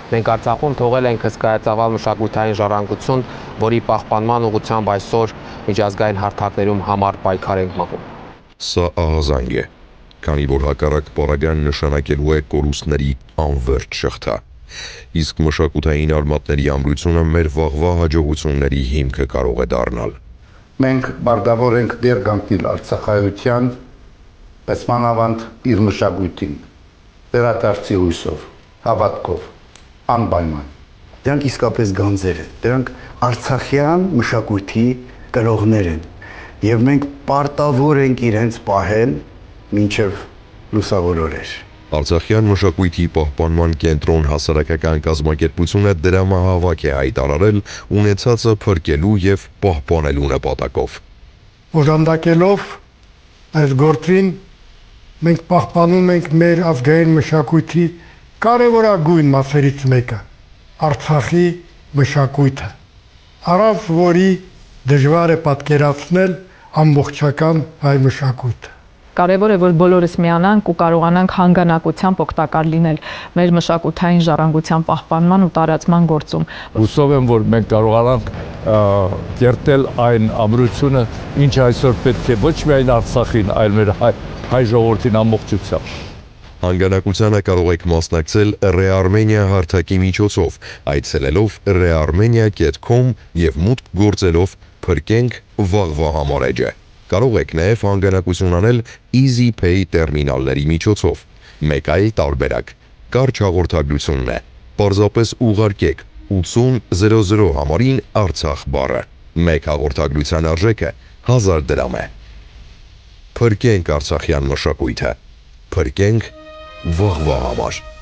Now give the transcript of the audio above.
Մենք Արցախում թողել ենք հսկայածավալ մշակութային ժառանգություն, որի պահպանման ուղղությամբ այսօր միջազգային հարթակներում համառ պայքար ենք մղում։ Սա ահազանգ է, քանի որ հակառակ պարագան նշանակելու է կորուստների անվերջ շղթա։ Իսկ մշակութային արմատների ամրությունը մեր վաղվա հաջողությունների հիմքը կարող է դառնալ։ Մենք բարդավոր ենք դեր կանգնել արցախայության, բայց մանավանդ իր մշակույթին, վերադարձի հույսով, հավատքով, անպայման։ Դրանք իսկապես գանձեր են, դրանք արցախյան մշակույթի կրողներ են, եւ մենք պարտավոր ենք իրենց պահել մինչև լուսավոր օրեր։ Արցախյան մշակույթի պահպանման կենտրոն հասարակական կազմակերպությունը դրամահավաք է հայտարարել ունեցածը փրկելու եւ պահպանելու նպատակով։ Օժանդակելով այս գործին մենք պահպանում ենք մեր ազգային մշակույթի կարևորագույն մասերից մեկը՝ Արցախի մշակույթը, առանց որի դժվար է պատկերացնել ամբողջական հայ մշակույթը։ Կարևոր է, որ բոլորս միանանք ու կարողանանք հանգանակությամբ օգտակար լինել մեր մշակութային ժառանգության պահպանման ու տարածման գործում։ Հուսով եմ, որ մենք կարողանանք կերտել այն ամրությունը, ինչը այսօր պետք է ոչ միայն Արցախին, այլ մեր հայ ժողովրդին ամբողջությամբ։ Հանգանակությանը կարող եք մասնակցել Re-Armenia հարթակի միջոցով, այցելելով rearmenia.com եւ մուտք գործելով «Փրկենք վաղվա համար էջը»։ Կարող եք նաև հանգանակություն անել Easy Pay տերմինալների միջոցով։ Մեկ այլ տարբերակ կարճ հաղորդագրությունն է։ Պարզապես ուղարկեք 8000 համարին Արցախ բառը։ Մեկ հաղորդագրության արժեքը 1000 դրամ է։ Փրկենք արցախյան մշակույթը։ Փրկենք վաղվա համար։